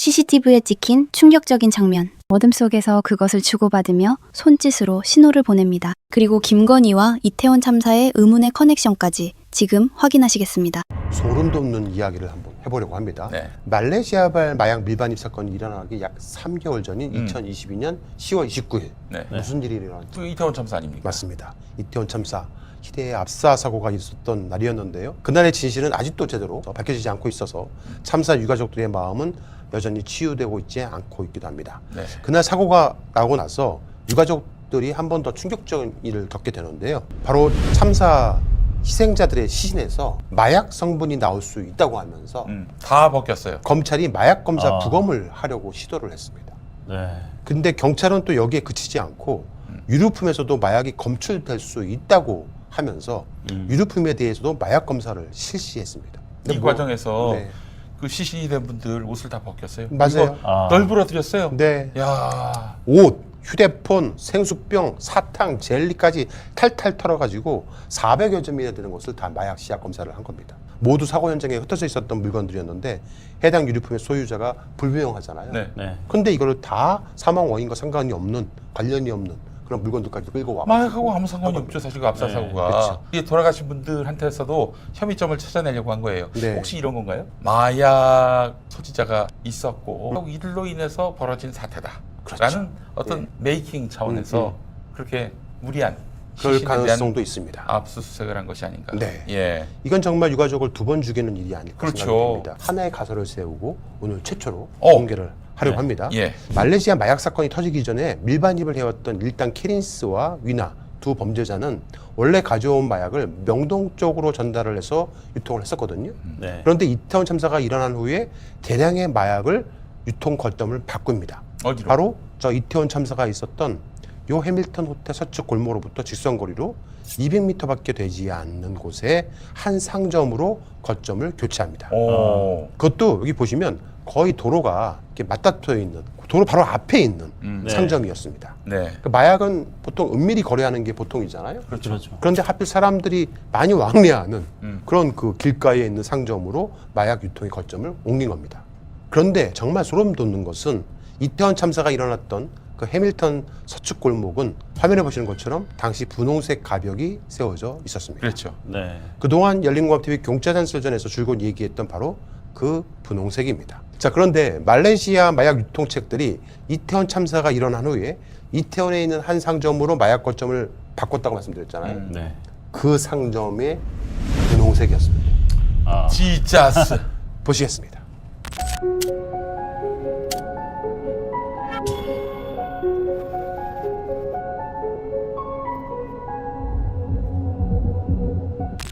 CCTV에 찍힌 충격적인 장면. 어둠 속에서 그것을 주고받으며 손짓으로 신호를 보냅니다. 그리고 김건희와 이태원 참사의 의문의 커넥션까지 지금 확인하시겠습니다. 소름 돋는 이야기를 한번 해보려고 합니다. 네. 말레이시아발 마약 밀반입 사건이 일어나기 약 3개월 전인 2022년 10월 29일 네. 무슨 일이 일어났죠? 그 이태원 참사 아닙니까? 맞습니다. 이태원 참사 희대의 압사 사고가 있었던 날이었는데요. 그날의 진실은 아직도 제대로 밝혀지지 않고 있어서 참사 유가족들의 마음은 여전히 치유되고 있지 않고 있기도 합니다. 네. 그날 사고가 나고 나서 유가족들이 한 번 더 충격적인 일을 겪게 되는데요. 바로 참사 희생자들의 시신에서 마약 성분이 나올 수 있다고 하면서 다 벗겼어요. 검찰이 마약 검사 부검을 하려고 시도를 했습니다. 네. 근데 경찰은 또 여기에 그치지 않고 유류품에서도 마약이 검출될 수 있다고 하면서 유류품에 대해서도 마약 검사를 실시했습니다. 이 뭐, 과정에서 네. 그 시신이 된 분들 옷을 다 벗겼어요. 맞아요. 이거 널브러 드렸어요. 네. 야, 옷, 휴대폰, 생수병, 사탕, 젤리까지 탈탈 털어가지고 400여 점이나 되는 것을 다 마약 시약 검사를 한 겁니다. 모두 사고 현장에 흩어져 있었던 물건들이었는데 해당 유류품의 소유자가 불명하잖아요. 네. 네. 근데 이거를 다 사망 원인과 상관이 없는, 관련이 없는 그런 물건들까지 끌고 와. 마약하고 아무 상관이 없죠. 사실 그 압사 네. 사고가. 그렇죠. 이게 돌아가신 분들한테서도 혐의점을 찾아내려고 한 거예요. 네. 혹시 이런 건가요? 마약 소지자가 있었고 이들로 인해서 벌어진 사태다. 그렇죠. 라는 어떤 네. 메이킹 차원에서 그렇게 무리한 그럴 시신에 대한 가능성도 있습니다. 압수수색을 한 것이 아닌가. 네. 예. 이건 정말 유가족을 두 번 죽이는 일이 아닐까 그렇죠. 생각됩니다. 하나의 가설을 세우고 오늘 최초로 어. 공개를 하려고 네. 합니다. 예. 말레이시아 마약 사건이 터지기 전에 밀반입을 해왔던 일단 케린스와 위나 두 범죄자는 원래 가져온 마약을 명동 쪽으로 전달을 해서 유통을 했었거든요. 네. 그런데 이태원 참사가 일어난 후에 대량의 마약을 유통 거점을 바꿉니다. 어디로? 바로 저 이태원 참사가 있었던 요 해밀턴 호텔 서쪽 골목으로부터 직선거리로 200m밖에 되지 않는 곳에 한 상점으로 거점을 교체합니다. 오. 그것도 여기 보시면 거의 도로가 이렇게 맞닿혀 있는 도로 바로 앞에 있는 네. 상점이었습니다. 네. 그 마약은 보통 은밀히 거래하는 게 보통이잖아요. 그렇죠. 그런데 하필 사람들이 많이 왕래하는 음. 그런 그 길가에 있는 상점으로 마약 유통의 거점을 옮긴 겁니다. 그런데 정말 소름 돋는 것은 이태원 참사가 일어났던 그 해밀턴 서축 골목은 화면에 보시는 것처럼 당시 분홍색 가벽이 세워져 있었습니다. 그렇죠. 네. 그동안 열린공감TV 경자단설전에서 줄곧 얘기했던 바로 그 분홍색입니다. 자, 그런데 말레이시아 마약 유통책들이 이태원 참사가 일어난 후에 이태원에 있는 한 상점으로 마약 거점을 바꿨다고 말씀드렸잖아요. 네. 그 상점의 분홍색이었습니다. 지자스. 보시겠습니다.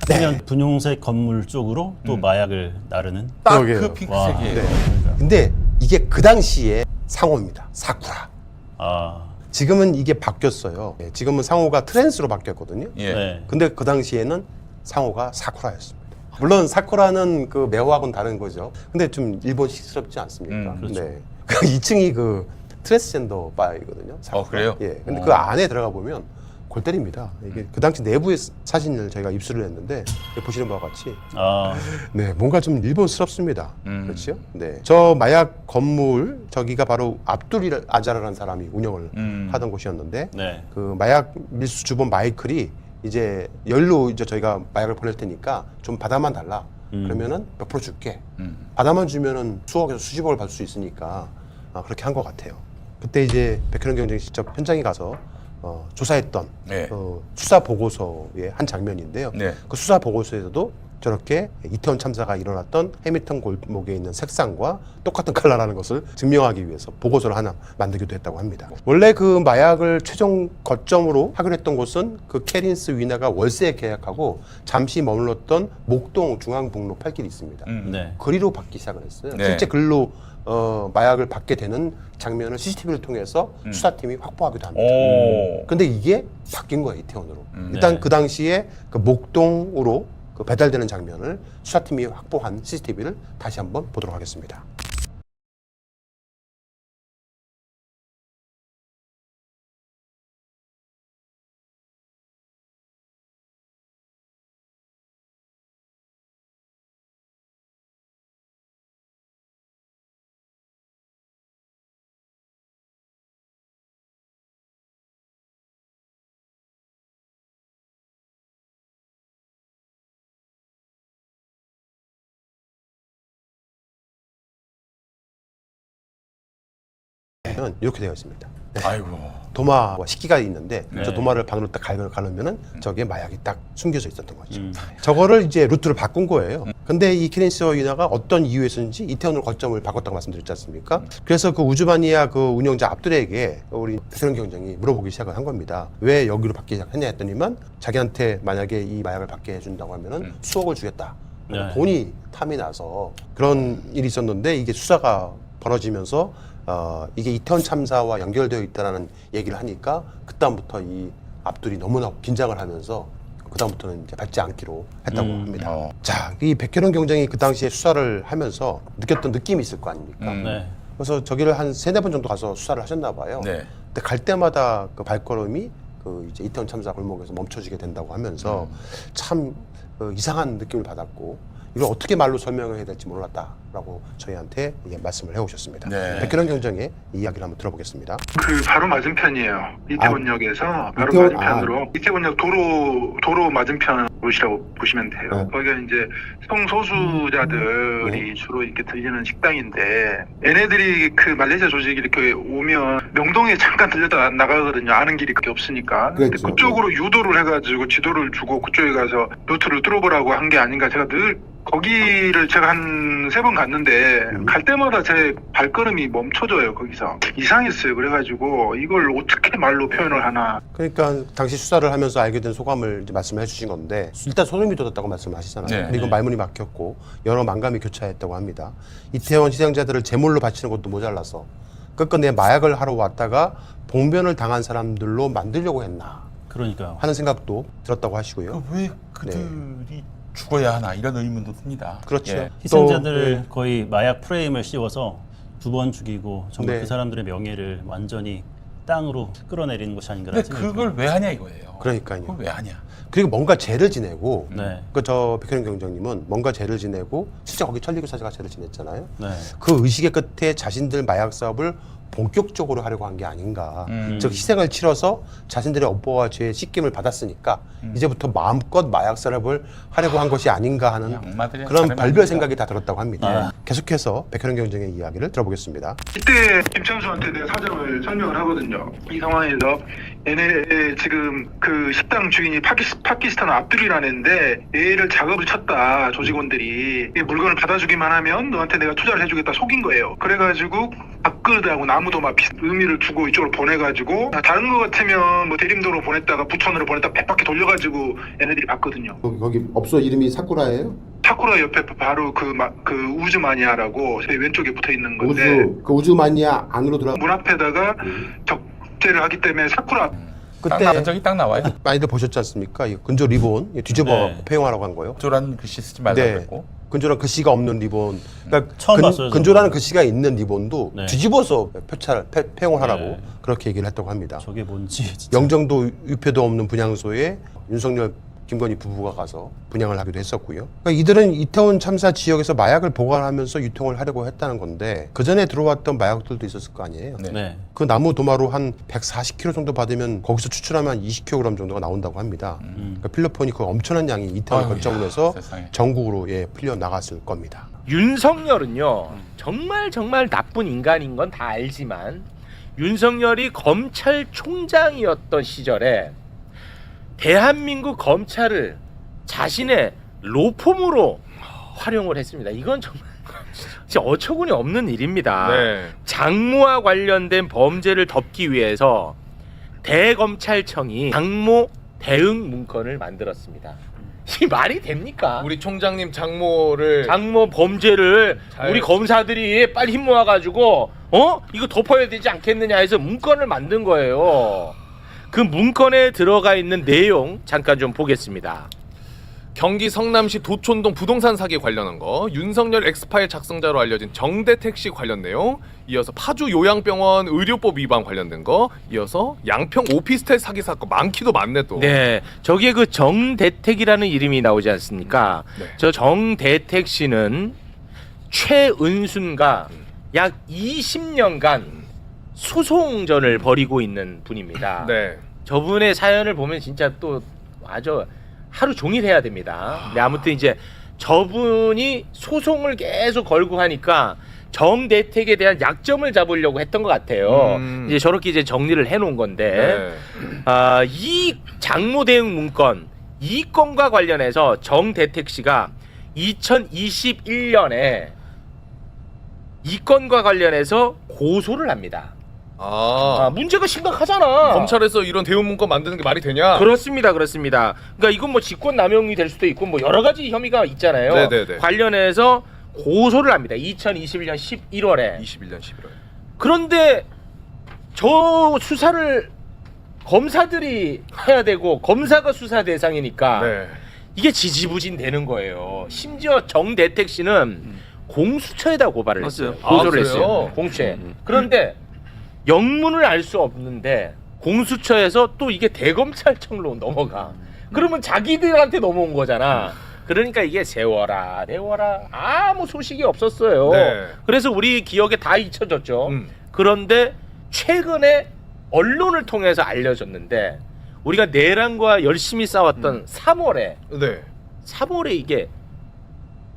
그냥 분홍색 건물 쪽으로 또 마약을 나르는. 딱 그러게요. 그 와. 핑크색이에요. 네. 근데 이게 그 당시에 상호입니다. 사쿠라. 아. 지금은 이게 바뀌었어요. 네, 지금은 상호가 트랜스로 바뀌었거든요. 예. 네. 근데 그 당시에는 상호가 사쿠라였습니다. 물론 사쿠라는 그 매화하고는 다른 거죠. 근데 좀 일본식스럽지 않습니까? 그렇죠. 네. 그 2층이 그 트랜스젠더 바이거든요. 사쿠라. 그래요? 예. 근데 그 안에 들어가 보면 골 때립니다. 이게 그 당시 내부의 사진을 저희가 입수를 했는데 보시는 바와 같이 아. 네, 뭔가 좀 일본스럽습니다. 그렇죠? 네. 저 마약 건물 저기가 바로 압둘 아자라라는 사람이 운영을 하던 곳이었는데 네. 그 마약 밀수 주범 마이클이 이제 열로 이제 저희가 마약을 보낼 테니까 좀 받아만 달라. 그러면은 몇 프로 줄게. 받아만 주면은 수억에서 수십억을 받을 수 있으니까 그렇게 한 것 같아요. 그때 이제 백현원 경쟁이 직접 현장에 가서 조사했던 네. 수사 보고서의 한 장면인데요. 네. 그 수사 보고서에서도 저렇게 이태원 참사가 일어났던 해밀턴 골목에 있는 색상과 똑같은 컬러라는 것을 증명하기 위해서 보고서를 하나 만들기도 했다고 합니다. 원래 그 마약을 최종 거점으로 하기로 했던 곳은 그 캐린스 위나가 월세 계약하고 잠시 머물렀던 목동 중앙북로 8길이 있습니다. 네. 거리로 받기 시작을 했어요. 네. 실제 글로 마약을 받게 되는 장면을 CCTV를 통해서 수사팀이 확보하기도 합니다. 오. 근데 이게 바뀐 거예요, 이태원으로. 일단 네. 그 당시에 그 목동으로 그 배달되는 장면을 수사팀이 확보한 CCTV를 다시 한번 보도록 하겠습니다. 보면 이렇게 되어 있습니다. 네. 아이고. 도마와 식기가 있는데 네. 저 도마를 반으로 딱 가르면은 저기에 마약이 딱 숨겨져 있었던 거죠. 저거를 이제 루트를 바꾼 거예요. 근데 이 키넨시와 유나가 어떤 이유에서인지 이태원으로 거점을 바꿨다고 말씀드렸지 않습니까? 그래서 그 우즈마니아 그 운영자 압둘에게 우리 배선 경쟁이 물어보기 시작을 한 겁니다. 왜 여기로 바뀌기 시작했냐 했더니만 자기한테 만약에 이 마약을 받게 해준다고 하면은 수억을 주겠다. 네. 돈이 탐이 나서 그런 일이 있었는데 이게 수사가 벌어지면서 이게 이태원 참사와 연결되어 있다라는 얘기를 하니까 그다음부터 이 압둘이 너무나 긴장을 하면서 그다음부터는 이제 밟지 않기로 했다고 합니다. 자, 이 백혈원 경쟁이 그 당시에 수사를 하면서 느꼈던 느낌이 있을 거 아닙니까? 네. 그래서 저기를 한 3-4번 정도 가서 수사를 하셨나 봐요. 네. 근데 갈 때마다 그 발걸음이 그 이제 이태원 참사 골목에서 멈춰지게 된다고 하면서 참 이상한 느낌을 받았고 이걸 어떻게 말로 설명을 해야 될지 몰랐다라고 저희한테 말씀을 해오셨습니다. 네. 백혈원 경쟁의 이야기를 한번 들어보겠습니다. 그 바로 맞은편이에요. 이태원역에서 바로 이태원- 맞은편으로 이태원역 도로 맞은편이라고 보시면 돼요. 네. 거기가 이제 성소수자들이 주로 이렇게 들리는 식당인데 얘네들이 그 말레이시아 조직이 이렇게 오면 명동에 잠깐 들렸다 나가거든요. 아는 길이 그렇게 없으니까. 근데 그렇죠. 그쪽으로 유도를 해가지고 지도를 주고 그쪽에 가서 루트를 뚫어보라고 한 게 아닌가. 제가 늘 거기를 제가 한 3번 갔는데 갈 때마다 제 발걸음이 멈춰져요. 거기서 이상했어요. 그래가지고 이걸 어떻게 말로 표현을 하나. 그러니까 당시 수사를 하면서 알게 된 소감을 이제 말씀을 해주신 건데 일단 소름이 돋았다고 말씀하시잖아요. 네. 그리고 말문이 막혔고 여러 만감이 교차했다고 합니다. 이태원 희생자들을 제물로 바치는 것도 모자라서 끝끝내 마약을 하러 왔다가 봉변을 당한 사람들로 만들려고 했나 그러니까요. 하는 생각도 들었다고 하시고요. 왜 그들이 죽어야 하나 이런 의문도 듭니다. 그렇죠. 예. 희생자들을 또, 거의 마약 프레임을 씌워서 2번 죽이고 정말 네. 그 사람들의 명예를 완전히 땅으로 끌어내리는 것이 아닌가 근데 생각이 그걸 왜 하냐 이거예요. 그러니까요. 그걸 왜 하냐. 그리고 뭔가 죄를 지내고 네. 저 백현영 경장님은 뭔가 죄를 지내고 실제 거기 천리교사가 죄를 지냈잖아요. 네. 그 의식의 끝에 자신들 마약 사업을 본격적으로 하려고 한 게 아닌가. 즉 희생을 치러서 자신들의 업보와 죄의 씻김을 받았으니까 이제부터 마음껏 마약 사업을 하려고 한 것이 아닌가 하는 악마들의 그런 사람이 별별 아닙니까? 생각이 다 들었다고 합니다. 계속해서 백현영 경장의 이야기를 들어보겠습니다. 이때 김창수한테 내가 사정을 설명을 하거든요. 이 상황에서 얘네 지금 그 식당 주인이 파키스탄 압둘이라는 애인데 얘를 작업을 쳤다. 조직원들이 이 물건을 받아주기만 하면 너한테 내가 투자를 해주겠다 속인 거예요. 그래가지고 밥그릇하고 나무도마 의미를 주고 이쪽으로 보내가지고 다른 거 같으면 뭐 대림도로 보냈다가 부천으로 보냈다가 100바퀴 돌려가지고 얘네들이 봤거든요. 거기 업소 이름이 사쿠라예요? 사쿠라 옆에 바로 그 우즈마니아라고 제 왼쪽에 붙어 있는 건데 그 우즈마니아 안으로 들어가. 문 앞에다가 적재를 하기 때문에 사쿠라 그때 저기 딱 나와요. 많이들 보셨지 않습니까? 이 근조 리본 뒤집어 네. 폐용하라고 한 거예요. 조란 글씨 쓰지 말라고 네. 그랬고. 근조란 글씨가 없는 리본. 그러니까 처음 봤어요, 근조라는 저도. 글씨가 있는 리본도 네. 뒤집어서 폐용을 하라고 네. 그렇게 얘기를 했다고 합니다. 저게 뭔지 진짜. 영정도 유표도 없는 분향소에 윤석열 김건희 부부가 가서 분양을 하기도 했었고요. 그러니까 이들은 이태원 참사 지역에서 마약을 보관하면서 유통을 하려고 했다는 건데 그 전에 들어왔던 마약들도 있었을 거 아니에요. 네. 네. 그 나무 도마로 한 140kg 정도 받으면 거기서 추출하면 한 20kg 정도가 나온다고 합니다. 그러니까 필로폰이 그 엄청난 양이 이태원 아유, 거점으로 해서 세상에. 전국으로 풀려 나갔을 겁니다. 윤석열은요 정말 나쁜 인간인 건 다 알지만 윤석열이 검찰총장이었던 시절에 대한민국 검찰을 자신의 로펌으로 활용을 했습니다. 이건 정말 진짜 어처구니 없는 일입니다. 장모와 관련된 범죄를 덮기 위해서 대검찰청이 장모 대응 문건을 만들었습니다. 이 말이 됩니까? 우리 총장님 장모를 장모 범죄를 잘- 우리 검사들이 빨리 힘 모아가지고 이거 덮어야 되지 않겠느냐 해서 문건을 만든 거예요. 그 문건에 들어가 있는 내용 잠깐 좀 보겠습니다. 경기 성남시 도촌동 부동산 사기 관련한 거, 윤석열 엑스파일 작성자로 알려진 정대택 씨 관련 내용, 이어서 파주 요양병원 의료법 위반 관련된 거, 이어서 양평 오피스텔 사기 사건 많기도 많네 또. 네, 저기에 그 정대택이라는 이름이 나오지 않습니까? 네. 저 정대택 씨는 최은순과 약 20년간 소송전을 벌이고 있는 분입니다. 네. 저분의 사연을 보면 진짜 또 아주 하루 종일 해야 됩니다. 네, 아무튼 이제 저분이 소송을 계속 걸고 하니까 정대택에 대한 약점을 잡으려고 했던 것 같아요. 이제 저렇게 이제 정리를 해놓은 건데 이 장모 대응 문건 이 건과 관련해서 정대택 씨가 2021년에 이 건과 관련해서 고소를 합니다. 문제가 심각하잖아. 검찰에서 이런 대응 문건 만드는 게 말이 되냐? 그렇습니다. 그러니까 이건 뭐 직권남용이 될 수도 있고 뭐 여러 가지 혐의가 있잖아요. 네네네. 관련해서 고소를 합니다. 2021년 11월에. 21년 11월. 그런데 저 수사를 검사들이 해야 되고 검사가 수사 대상이니까 네. 이게 지지부진 되는 거예요. 심지어 정대택 씨는 공수처에다 고발을 했어요. 고소를 그래요? 했어요. 공수처에. 그런데 영문을 알 수 없는데 공수처에서 또 이게 대검찰청으로 넘어가. 그러면 자기들한테 넘어온 거잖아. 그러니까 이게 세워라 아무 소식이 없었어요. 네. 그래서 우리 기억에 다 잊혀졌죠. 그런데 최근에 언론을 통해서 알려졌는데 우리가 내란과 열심히 싸웠던 3월에 네. 3월에 이게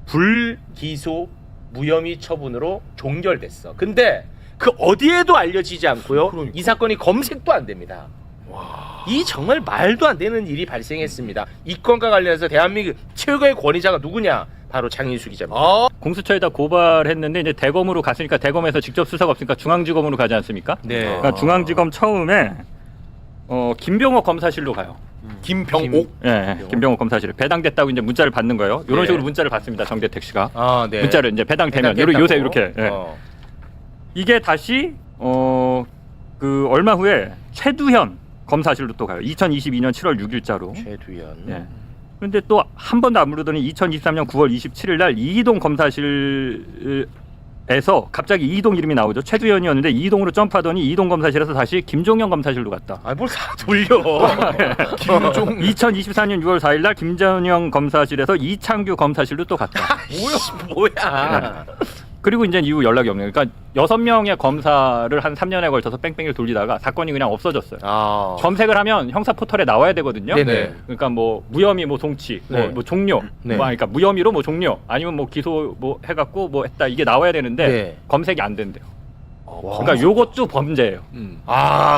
불기소 무혐의 처분으로 종결됐어. 근데 그 어디에도 알려지지 않고요. 그러니까. 이 사건이 검색도 안 됩니다. 이 정말 말도 안 되는 일이 발생했습니다. 이 건과 관련해서 대한민국 최고의 권위자가 누구냐? 바로 장인수 기자입니다. 공수처에다 고발했는데 이제 대검으로 갔으니까 대검에서 직접 수사가 없으니까 중앙지검으로 가지 않습니까? 네. 그러니까 중앙지검 처음에 김병옥 검사실로 가요. 김병옥. 예, 김병옥 검사실 배당됐다고 이제 문자를 받는 거예요. 이런 네. 식으로 문자를 받습니다. 정대택 씨가 네. 문자를 이제 배당되면 배당됐다고. 요새 이렇게 예. 이게 다시 그 얼마 후에 최두현 검사실로 또 가요. 2022년 7월 6일자로. 최두현. 예. 그런데 또 한 번도 안 부르더니 2023년 9월 27일 날 이희동 검사실에서 갑자기 이희동 이름이 나오죠. 최두현이었는데 이희동으로 점프하더니 이희동 검사실에서 다시 김종현 검사실로 갔다. 뭘 다 돌려. 2024년 6월 4일 날 김전영 검사실에서 이창규 검사실로 또 갔다. 뭐야. 그리고 이제 이후 연락이 없네요. 그러니까 6명의 검사를 한 3년에 걸쳐서 뺑뺑이를 돌리다가 사건이 그냥 없어졌어요. 검색을 하면 형사 포털에 나와야 되거든요. 네네. 그러니까 뭐 무혐의 뭐 송치, 네. 뭐 종료, 네. 그러니까 무혐의로 뭐 종료, 아니면 뭐 기소 뭐 해갖고 뭐 했다 이게 나와야 되는데 네. 검색이 안 된대요. 그러니까 요것도 범죄예요.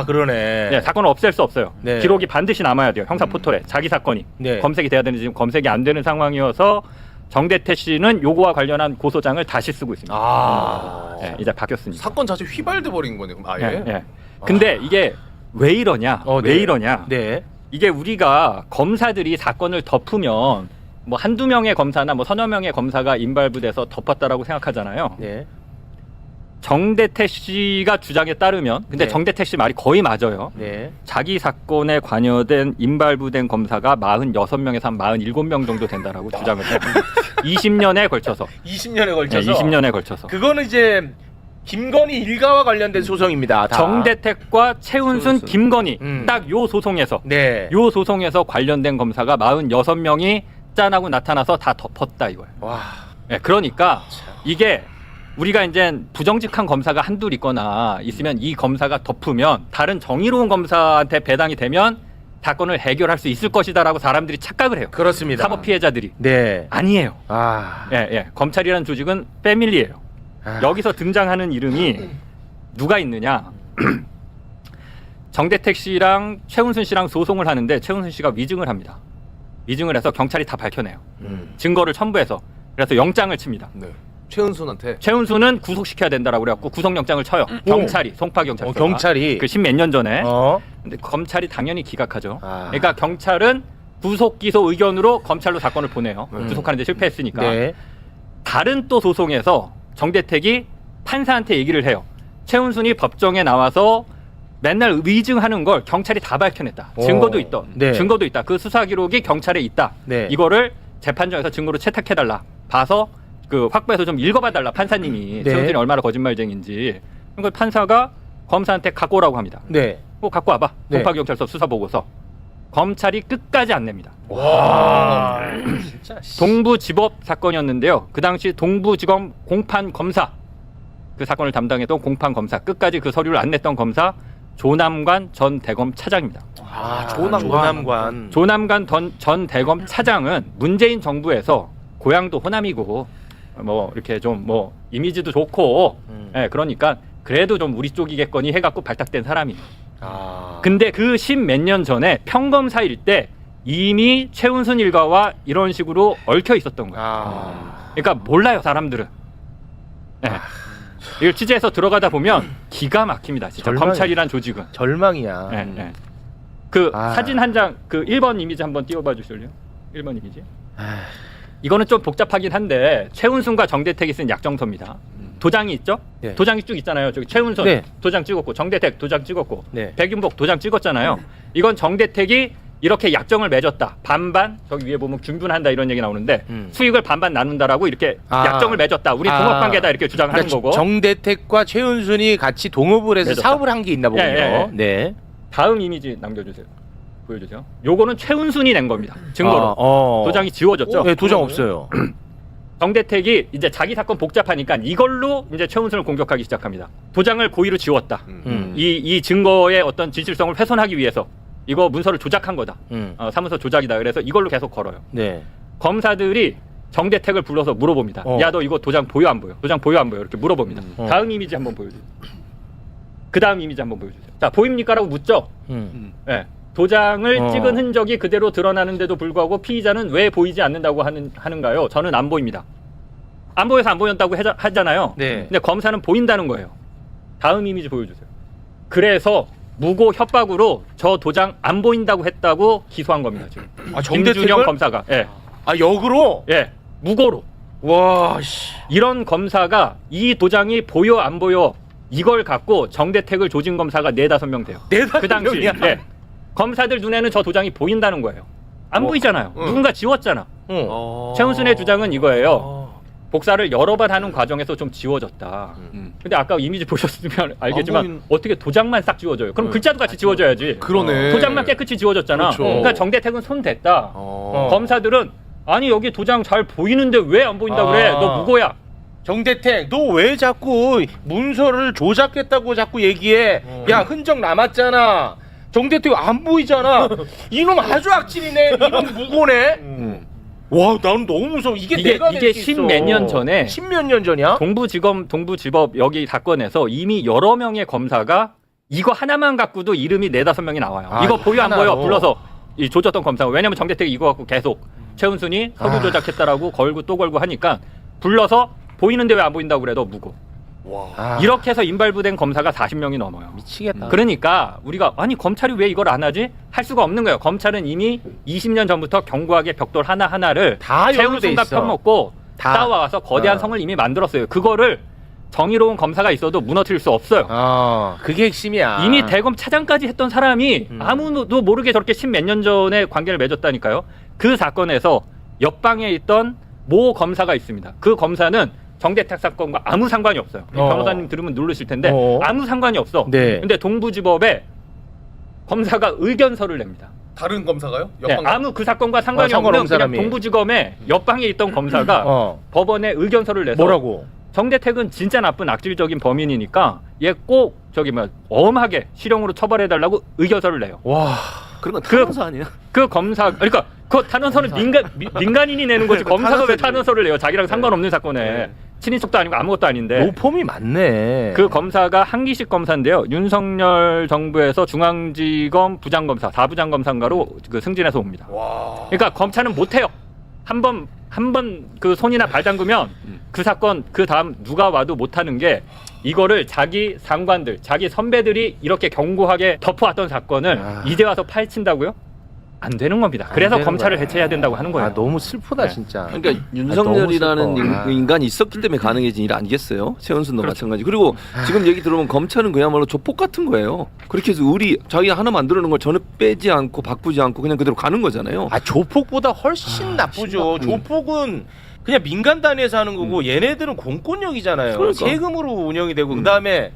그러네. 네, 사건을 없앨 수 없어요. 네. 기록이 반드시 남아야 돼요. 형사 포털에 자기 사건이 네. 검색이 돼야 되는데 지금 검색이 안 되는 상황이어서 정대택 씨는 요거와 관련한 고소장을 다시 쓰고 있습니다. 네, 이제 바뀌었습니다. 사건 자체 휘발돼 버린 거네. 그럼 아예. 예. 근데 이게 왜 이러냐? 왜 이러냐? 네. 이게 우리가 검사들이 사건을 덮으면 뭐 한두 명의 검사나 뭐 서너 명의 검사가 인발부돼서 덮었다라고 생각하잖아요. 네. 정대택 씨가 주장에 따르면 근데 네. 정대택 씨 말이 거의 맞아요. 네. 자기 사건에 관여된 인발부된 검사가 46명에서 한 47명 정도 된다라고 주장을 해요. 20년에 걸쳐서. 20년에 걸쳐서. 네, 20년에 걸쳐서. 그거는 이제 김건희 일가와 관련된 소송입니다. 다. 정대택과 최은순, 김건희 딱 요 소송에서 네. 요 소송에서 관련된 검사가 46명이 짠하고 나타나서 다 덮었다 이거예요. 와. 네, 그러니까 이게 우리가 이제 부정직한 검사가 한둘 있거나 있으면 이 검사가 덮으면 다른 정의로운 검사한테 배당이 되면 사건을 해결할 수 있을 것이다라고 사람들이 착각을 해요. 그렇습니다. 사법 피해자들이. 네. 아니에요. 아. 예. 검찰이라는 조직은 패밀리예요. 여기서 등장하는 이름이 누가 있느냐? 정대택 씨랑 최은순 씨랑 소송을 하는데 최은순 씨가 위증을 합니다. 위증을 해서 경찰이 다 밝혀내요. 증거를 첨부해서. 그래서 영장을 칩니다. 네. 최은순한테. 최은순은 구속시켜야 된다라고 그래갖고 구속영장을 쳐요. 경찰이, 송파경찰서. 경찰이. 그 10몇 년 전에. 어. 근데 검찰이 당연히 기각하죠. 그러니까 경찰은 구속 기소 의견으로 검찰로 사건을 보내요. 구속하는데 실패했으니까. 네. 다른 또 소송에서 정대택이 판사한테 얘기를 해요. 최은순이 법정에 나와서 맨날 위증하는 걸 경찰이 다 밝혀냈다. 증거도 있다. 네. 증거도 있다. 그 수사 기록이 경찰에 있다. 네. 이거를 재판정에서 증거로 채택해달라. 봐서 그 확보해서 좀 읽어봐달라. 판사님이 네. 최은순이 얼마나 거짓말쟁인지. 그걸 판사가 검사한테 갖고 오라고 합니다. 네. 갖고 와봐. 네. 송파경찰서 수사 보고서. 검찰이 끝까지 안 냅니다. 와. 진짜. 동부지법 사건이었는데요. 그 당시 동부지검 공판 검사, 그 사건을 담당했던 공판 검사, 끝까지 그 서류를 안 냈던 검사 조남관 전 대검 차장입니다. 조남관. 조남관 전 대검 차장은 문재인 정부에서 고향도 호남이고 뭐 이렇게 좀 뭐 이미지도 좋고 예, 그러니까 그래도 좀 우리 쪽이겠거니 해갖고 발탁된 사람이. 근데 그 10몇 년 전에 평검사일 때 이미 최은순 일가와 이런 식으로 얽혀 있었던 거예요. 그러니까 몰라요 사람들은. 예. 이걸 취재해서 들어가다 보면 기가 막힙니다. 진짜 절망이야. 검찰이란 조직은. 절망이야. 예, 예. 그 아. 사진 한 장 그 1번 이미지 한번 띄워봐 주실래요? 1번 이미지. 이거는 좀 복잡하긴 한데 최은순과 정대택이 쓴 약정서입니다. 도장이 있죠? 네. 도장이 쭉 있잖아요. 저기 최은순 네. 도장 찍었고 정대택 도장 찍었고 네. 백윤복 도장 찍었잖아요. 이건 정대택이 이렇게 약정을 맺었다. 반반 저기 위에 보면 균분한다 이런 얘기 나오는데 수익을 반반 나눈다라고 이렇게 약정을 맺었다. 우리 동업관계다 이렇게 주장하는 그러니까 거고. 정대택과 최은순이 같이 동업을 해서 맺었다. 사업을 한 게 있나 보군요. 예, 예. 네. 다음 이미지 남겨주세요. 보여주세요. 요거는 최은순이 낸 겁니다. 증거로. 도장이 지워졌죠? 네, 도장 없어요. 정대택이 이제 자기 사건 복잡하니까 이걸로 이제 최은순을 공격하기 시작합니다. 도장을 고의로 지웠다. 이 증거의 어떤 진실성을 훼손하기 위해서 이거 문서를 조작한 거다. 사무소 조작이다. 그래서 이걸로 계속 걸어요. 네. 검사들이 정대택을 불러서 물어봅니다. 야, 너 이거 도장 보여 안 보여? 도장 보여 안 보여? 이렇게 물어봅니다. 다음 이미지 한번 보여주세요. 그 다음 이미지 한번 보여주세요. 자, 보입니까라고 묻죠? 네. 도장을 찍은 흔적이 그대로 드러나는데도 불구하고 피의자는 왜 보이지 않는다고 하는가요? 저는 안 보입니다. 안 보여서 안 보였다고 하잖아요. 네. 근데 검사는 보인다는 거예요. 다음 이미지 보여주세요. 그래서 무고 협박으로 저 도장 안 보인다고 했다고 기소한 겁니다. 지금. 김준영 검사가. 예. 아, 역으로? 예. 무고로. 와, 씨. 이런 검사가 이 도장이 보여 안 보여 이걸 갖고 정대택을 조진 검사가 4-5명 돼요. 그 당시. 명이야? 예. 검사들 눈에는 저 도장이 보인다는 거예요. 안 보이잖아요. 누군가 지웠잖아. 최은순의 주장은 이거예요. 복사를 여러 번 하는 과정에서 좀 지워졌다. 근데 아까 이미지 보셨으면 알겠지만 어떻게 도장만 싹 지워져요? 그럼 글자도 같이 지워져야지. 그러네. 도장만 깨끗이 지워졌잖아. 그렇죠. 그러니까 정대택은 손 댔다. 검사들은 아니 여기 도장 잘 보이는데 왜 안 보인다 그래? 너 무고야. 정대택, 너 왜 자꾸 문서를 조작했다고 자꾸 얘기해? 야, 흔적 남았잖아. 정대택 안 보이잖아. 이놈 아주 악질이네. 이놈 무고네. 와, 나는 너무 무서워. 이게 내가 이게 10몇 년 전에 10몇 년 전이야? 동부지법 여기 사건에서 이미 여러 명의 검사가 이거 하나만 갖고도 이름이 4-5명이 나와요. 이거 보여 안 보여? 불러서 이 조졌던 검사가. 왜냐면 정대택이 이거 갖고 계속 최은순이 서류 조작했다라고 걸고 또 걸고 하니까 불러서 보이는데 왜 안 보인다고 그래? 너 무고. 이렇게 해서 인발부된 검사가 40명이 넘어요. 미치겠다. 그러니까 우리가 아니 검찰이 왜 이걸 안 하지? 할 수가 없는 거예요. 검찰은 이미 20년 전부터 견고하게 벽돌 하나하나를 다 연루돼 최은순과 있어. 편먹고 다. 싸워와서 거대한 성을 이미 만들었어요. 그거를 정의로운 검사가 있어도 무너뜨릴 수 없어요. 그게 핵심이야. 이미 대검 차장까지 했던 사람이 아무도 모르게 저렇게 10몇 년 전에 관계를 맺었다니까요. 그 사건에서 옆방에 있던 모 검사가 있습니다. 그 검사는 정대택 사건과 아무 상관이 없어요. 변호사님 들으면 누르실 텐데 아무 상관이 없어. 네. 근데 동부지법에 검사가 의견서를 냅니다. 다른 검사가요? 네, 아무 그 사건과 상관이 없는 그냥 사람이. 동부지검에 옆방에 있던 검사가 법원에 의견서를 내서 뭐라고? 정대택은 진짜 나쁜 악질적인 범인이니까 얘 꼭 저기 뭐 엄하게 실형으로 처벌해달라고 의견서를 내요. 와. 그런 건 탄원서 아니야? 그 검사 그러니까 그 탄원서는 민간인이 내는 거지 검사가 왜 탄원서를 내요? 자기랑 상관없는 사건에 친인척도 아니고 아무것도 아닌데. 로펌이 많네. 그 검사가 한기식 검사인데요. 윤석열 정부에서 중앙지검 부장검사, 4부장검사인가로 그 승진해서 옵니다. 그러니까 검찰은 못해요. 한 번 그 손이나 발 담그면 그 사건 그 다음 누가 와도 못하는 게 이거를 자기 상관들, 자기 선배들이 이렇게 견고하게 덮어왔던 사건을 이제 와서 파헤친다고요? 안 되는 겁니다. 그래서 검찰을 해체해야 된다고 하는 거예요. 너무 슬프다 진짜. 그러니까 윤석열이라는 너무 슬퍼. 인간이 있었기 때문에 가능해진 일 아니겠어요? 최은순도 마찬가지. 그리고 지금 얘기 들어보면 검찰은 그야말로 조폭 같은 거예요. 그렇게 해서 자기가 하나 만들어 놓은 걸 전혀 빼지 않고 바꾸지 않고 그냥 그대로 가는 거잖아요. 조폭보다 훨씬 나쁘죠. 조폭은 그냥 민간 단위에서 하는 거고 얘네들은 공권력이잖아요. 그러니까. 세금으로 운영이 되고 그다음에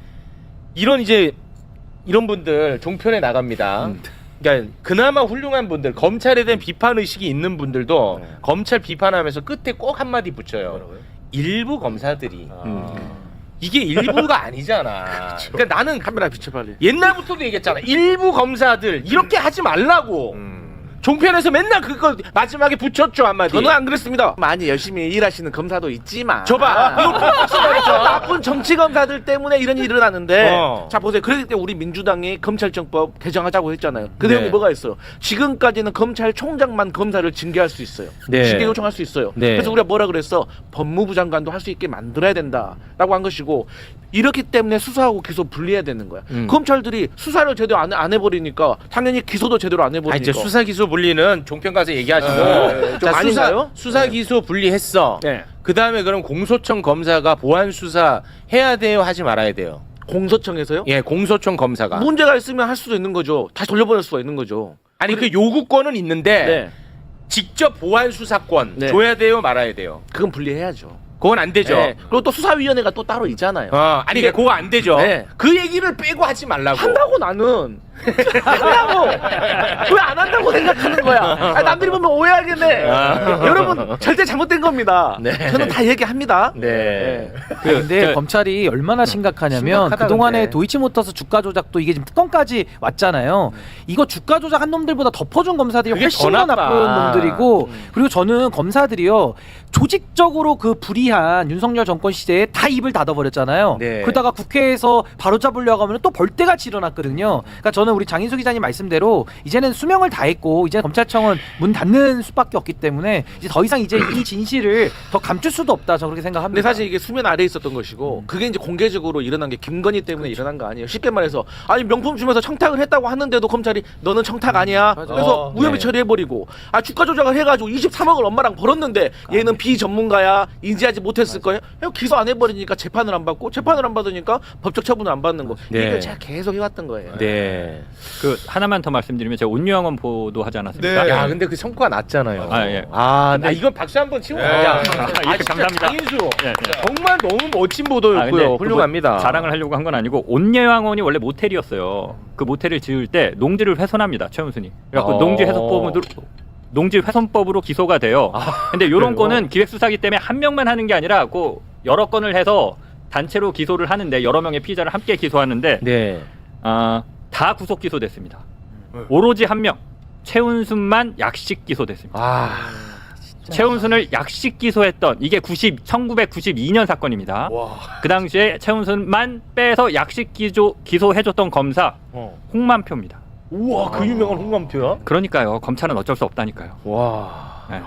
이런 분들 종편에 나갑니다. 그러니까 그나마 훌륭한 분들, 검찰에 대한 비판 의식이 있는 분들도 검찰 비판하면서 끝에 꼭 한마디 붙여요. 일부 검사들이. 이게 일부가 아니잖아. 그러니까 나는 카메라 비춰 빨리. 옛날부터도 얘기했잖아. 일부 검사들 이렇게 하지 말라고. 종편에서 맨날 그거 마지막에 붙였죠 한마디. 저는 안 그랬습니다. 많이 열심히 일하시는 검사도 있지만 저봐. 나쁜 정치 검사들 때문에 이런 일이 일어났는데 어. 자 보세요. 그럴 때 우리 민주당이 검찰청법 개정하자고 했잖아요. 그 네. 내용이 뭐가 있어요? 지금까지는 검찰총장만 검사를 징계할 수 있어요. 네. 징계 요청할 수 있어요. 네. 그래서 우리가 뭐라 그랬어? 법무부 장관도 할 수 있게 만들어야 된다라고 한 것이고 이렇기 때문에 수사하고 기소 분리해야 되는 거야. 검찰들이 수사를 제대로 안 해버리니까 당연히 기소도 제대로 안 해버리니까. 이제 수사 기소 분리는 종편 가서 얘기하시고. 좀 자, 아닌가요? 수사 기소 분리했어. 네. 그 다음에 그럼 공소청 검사가 보안 수사 해야 돼요, 하지 말아야 돼요? 공소청에서요? 예, 공소청 검사가. 문제가 있으면 할 수도 있는 거죠. 다시 돌려보낼 수가 있는 거죠. 아니 그 요구권은 있는데 네. 직접 보안 수사권 네. 줘야 돼요, 말아야 돼요? 그건 분리해야죠. 그건 안 되죠. 네. 그리고 또 수사위원회가 또 따로 있잖아요. 아니 그거 안 되죠. 네. 그 얘기를 빼고 하지 말라고. 한다고 나는 한다고 왜 안 한다고 생각하는 거야. 아니, 남들이 보면 오해하겠네. 여러분 절대 잘못된 겁니다. 네. 저는 다 얘기합니다. 네. 근데 검찰이 얼마나 심각하냐면 심각하다, 그동안에 근데. 도이치모터스 주가 조작도 이게 지금 특검까지 왔잖아요. 이거 주가 조작한 놈들보다 덮어준 검사들이 그게 훨씬 더 더 나빠. 나쁜 놈들이고 그리고 저는 검사들이요 조직적으로 그 불이한 윤석열 정권 시대에 다 입을 닫아버렸잖아요. 네. 그러다가 국회에서 바로잡으려고 하면 또 벌떼같이 일어났거든요. 그러니까 저는 우리 장인수 기자님 말씀대로 이제는 수명을 다했고 이제 검찰청은 문 닫는 수밖에 없기 때문에 이제 더 이상 이제 이 진실을 더 감출 수도 없다. 저 그렇게 생각합니다. 근데 사실 이게 수면 아래에 있었던 것이고 그게 이제 공개적으로 일어난 게 김건희 때문에 일어난 거 아니에요. 쉽게 말해서 아니 명품 주면서 청탁을 했다고 하는데도 검찰이 너는 청탁 아니야. 그래서 무혐의 네. 처리해버리고 주가 조작을 해가지고 23억을 엄마랑 벌었는데 얘는 비전문가야 인지하지 못했을 거예요. 기소 안 해버리니까 재판을 안 받고 재판을 안 받으니까 법적 처분을 안 받는 거. 네. 이걸 제가 계속 해왔던 거예요. 네. 그 하나만 더 말씀드리면 제가 온유영원 보도하지 않았습니까? 네. 야, 근데 그 성과가 났잖아요. 아, 예. 나 이건 박수 한번 치고 가자. 예, 감사합니다. 장인수. 예, 예. 정말 너무 멋진 아, 근데 보도였고요. 그 훌륭합니다. 뭐 자랑을 하려고 한 건 아니고 온예왕원이 원래 모텔이었어요. 그 모텔을 지을 때 농지를 훼손합니다. 최은순이. 그래갖고 농지 훼손법으로 기소가 돼요. 근데 이런 건은 기획수사기 때문에 한 명만 하는 게 아니라 그 여러 건을 해서 단체로 기소를 하는데 여러 명의 피의자를 함께 기소하는데 네. 다 구속 기소됐습니다. 오로지 한 명 최은순만 약식 기소됐습니다. 최은순을 약식 기소했던 이게 1992년 사건입니다. 그 당시에 최은순만 빼서 약식 기소해줬던 검사 홍만표입니다. 우와, 그 유명한 홍만표야? 그러니까요. 검찰은 어쩔 수 없다니까요. 와. 네.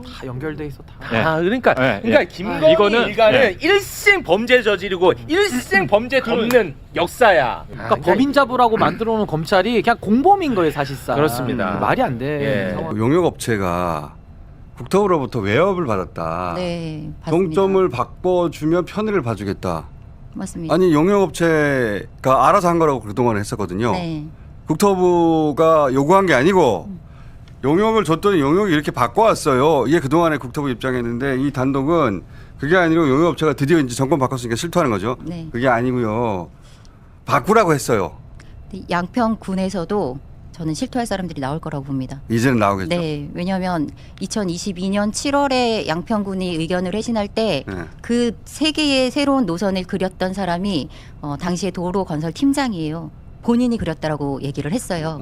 다 연결돼 있어 다. 네. 그러니까 네, 그러니까 네. 김건희 이거는, 일가는 네. 일생 범죄 저지르고 일생 범죄 덮는 역사야. 그러니까 범인 잡으라고 만들어 놓은 검찰이 그냥 공범인 거예요 사실상. 그렇습니다. 말이 안 돼. 예. 용역업체가 국토부로부터 외업을 받았다. 네, 맞습니다. 종점을 바꿔주면 편의를 봐주겠다. 맞습니다. 아니 용역업체가 알아서 한 거라고 그동안 했었거든요. 네. 국토부가 요구한 게 아니고 용역을 줬더니 용역이 이렇게 바꿔왔어요. 이게 그동안의 국토부 입장이었는데 이 단독은 그게 아니고 용역업체가 드디어 이제 정권 바꿨으니까 실토하는 거죠. 네. 그게 아니고요. 바꾸라고 했어요. 양평군에서도 저는 실토할 사람들이 나올 거라고 봅니다. 이제는 나오겠죠. 네, 왜냐하면 2022년 7월에 양평군이 의견을 회신할 때 그 세 개의 새로운 노선을 그렸던 사람이 당시에 도로 건설 팀장이에요. 본인이 그렸다라고 얘기를 했어요.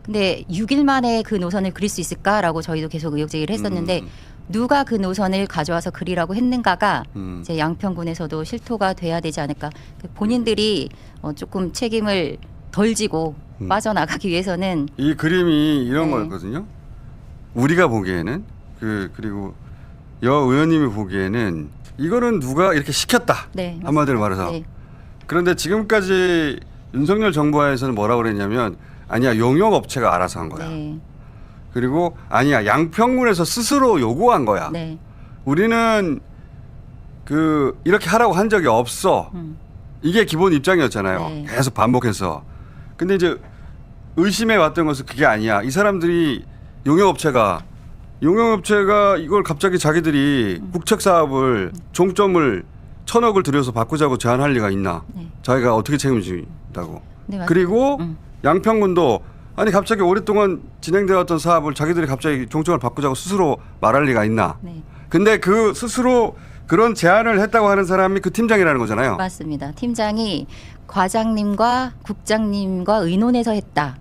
근데 6일 만에 그 노선을 그릴 수 있을까라고 저희도 계속 의혹 제기를 했었는데 누가 그 노선을 가져와서 그리라고 했는가가 이제 양평군에서도 실토가 돼야 되지 않을까. 본인들이 조금 책임을 덜 지고 빠져나가기 위해서는 이 그림이 이런 네. 거였거든요. 우리가 보기에는 그리고 여 의원님이 보기에는 이거는 누가 이렇게 시켰다. 네, 한마디로 말해서. 네. 그런데 지금까지 윤석열 정부에서는 뭐라고 그랬냐면 아니야 용역업체가 알아서 한 거야. 네. 그리고 아니야 양평군에서 스스로 요구한 거야. 네. 우리는 이렇게 하라고 한 적이 없어. 이게 기본 입장이었잖아요. 네. 계속 반복해서. 근데 이제 의심해 왔던 것은 그게 아니야. 이 사람들이 용역업체가 이걸 갑자기 자기들이 국책 사업을 종점을 1,000억을 들여서 바꾸자고 제안할 리가 있나? 네. 자기가 어떻게 책임진다고. 네, 맞습니다. 그리고 양평군도 아니 갑자기 오랫동안 진행되어 왔던 사업을 자기들이 갑자기 종점을 바꾸자고 스스로 말할 리가 있나? 네. 근데 그 스스로 그런 제안을 했다고 하는 사람이 그 팀장이라는 거잖아요. 맞습니다. 팀장이 과장님과 국장님과 의논해서 했다.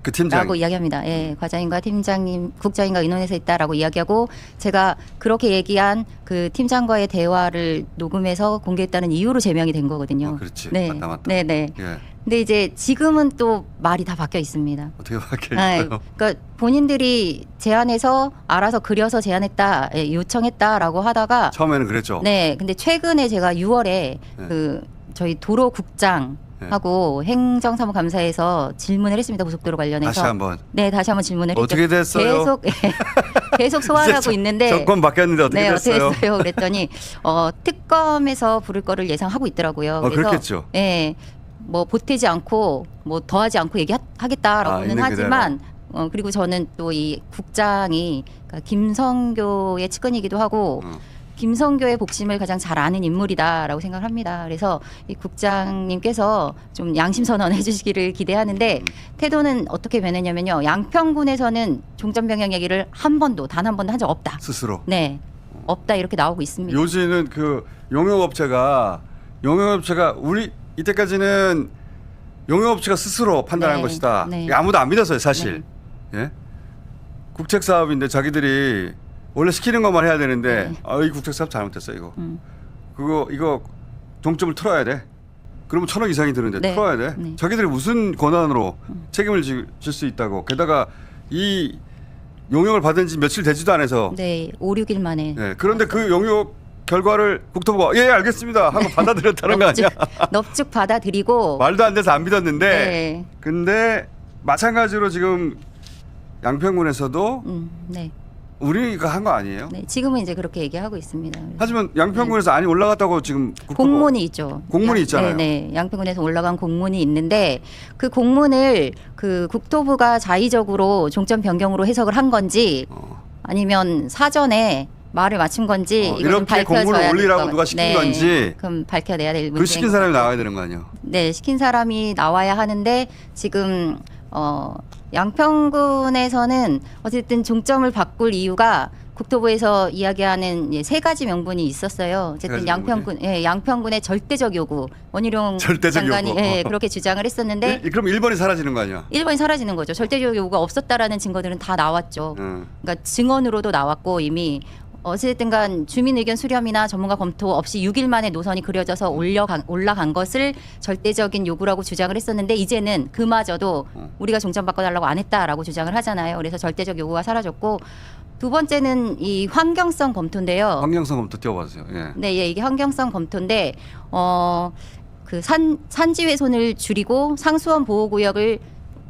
그 팀장. 라고 이야기합니다. 예, 과장님과 팀장님, 국장님과 의논해서 있다라고 이야기하고 제가 그렇게 얘기한 그 팀장과의 대화를 녹음해서 공개했다는 이유로 제명이 된 거거든요. 그렇지. 네, 맞다. 네, 네. 예. 근데 이제 지금은 또 말이 다 바뀌어 있습니다. 어떻게 바뀌어요? 네, 그러니까 본인들이 제안해서 알아서 그려서 제안했다, 예, 요청했다라고 하다가 처음에는 그랬죠. 네, 근데 최근에 제가 6월에 그 저희 도로국장 하고 행정사무감사에서 질문을 했습니다. 고속도로 관련해서. 다시 한번. 네, 다시 한번 질문을 어떻게 했죠. 됐어요? 계속 소환하고 있는데. 정권 바뀌었는데 어떻게 네, 됐어요? 어떻게 했어요? 그랬더니 특검에서 부를 거를 예상하고 있더라고요. 그래서 그렇겠죠. 예, 뭐 보태지 않고 뭐 더하지 않고 얘기하겠다라고는 있는 하지만. 그리고 저는 또 이 국장이 그러니까 김성교의 측근이기도 하고 김성교의 복심을 가장 잘 아는 인물이다라고 생각을 합니다. 그래서 이 국장님께서 좀 양심 선언해 주시기를 기대하는데 태도는 어떻게 변했냐면요. 양평군에서는 종점 변경 얘기를 단 한 번도 한 적 없다. 스스로. 네. 없다 이렇게 나오고 있습니다. 요지는 그 용역업체가 우리 이때까지는 용역업체가 스스로 판단한 네, 것이다. 네. 아무도 안 믿었어요, 사실. 예? 국책 사업인데 자기들이 원래 시키는 것만 해야 되는데 이 국책 사업 잘못됐어 이거. 이거 종점을 틀어야 돼. 그러면 1,000억 이상이 드는데 네. 틀어야 돼. 네. 자기들이 무슨 권한으로 책임을 질 수 있다고. 게다가 이 용역을 받은 지 며칠 되지도 않아서. 네, 5, 6일 만에. 네. 그런데 그 용역 결과를 국토부가 예 알겠습니다 하고 받아들였다는 거 아니야? 넙죽 받아들이고. 말도 안 돼서 안 믿었는데. 네. 근데 마찬가지로 지금 양평군에서도 네. 우리가 한 거 아니에요? 네, 지금은 이제 그렇게 얘기하고 있습니다. 하지만 양평군에서 안이 올라갔다고 지금 공문이 있죠. 공문이 있잖아요. 네, 양평군에서 올라간 공문이 있는데 그 공문을 그 국토부가 자의적으로 종점 변경으로 해석을 한 건지 아니면 사전에 말을 맞춘 건지 이거 좀 이렇게 밝혀져야 공문을 될 올리라고 것 누가 시킨 네, 건지 그럼 밝혀내야 될 문제인 그 시킨 사람이 나와야 되는 거 아니에요? 네, 시킨 사람이 나와야 하는데 지금 양평군에서는 어쨌든 종점을 바꿀 이유가 국토부에서 이야기하는 3가지 명분이 있었어요. 어쨌든 양평군의 절대적 요구 원희룡 절대적 장관이 요구. 그렇게 주장을 했었는데 그럼 1번이 사라지는 거 아니야? 1번이 사라지는 거죠. 절대적 요구가 없었다라는 증거들은 다 나왔죠. 그러니까 증언으로도 나왔고 이미 어쨌든 간 주민 의견 수렴이나 전문가 검토 없이 6일 만에 노선이 그려져서 올라간 것을 절대적인 요구라고 주장을 했었는데 이제는 그마저도 우리가 종점 바꿔달라고 안 했다라고 주장을 하잖아요. 그래서 절대적 요구가 사라졌고 두 번째는 이 환경성 검토인데요. 환경성 검토 띄워봐주세요. 예. 네, 이게 환경성 검토인데 그 산지 훼손을 줄이고 상수원 보호구역을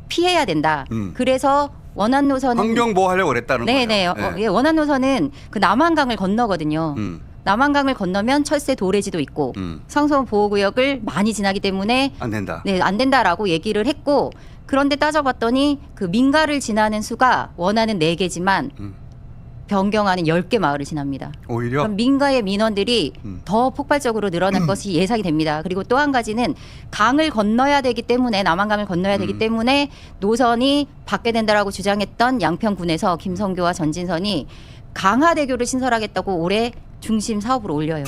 피해야 된다. 그래서 원안 노선은 환경 보호하려고 그랬다는 거예요. 네네. 원안 노선은 그 남한강을 건너거든요. 남한강을 건너면 철새 도래지도 있고 상수원 보호구역을 많이 지나기 때문에 안 된다. 네, 안 된다라고 얘기를 했고 그런데 따져봤더니 그 민가를 지나는 수가 원안은 4개지만 변경하는 10개 마을을 지납니다. 오히려 그럼 민가의 민원들이 더 폭발적으로 늘어날 것이 예상이 됩니다. 그리고 또 한 가지는 강을 건너야 되기 때문에 남한강을 건너야 되기 때문에 노선이 바뀌게 된다라고 주장했던 양평군에서 김성교와 전진선이 강하대교를 신설하겠다고 올해 중심 사업으로 올려요.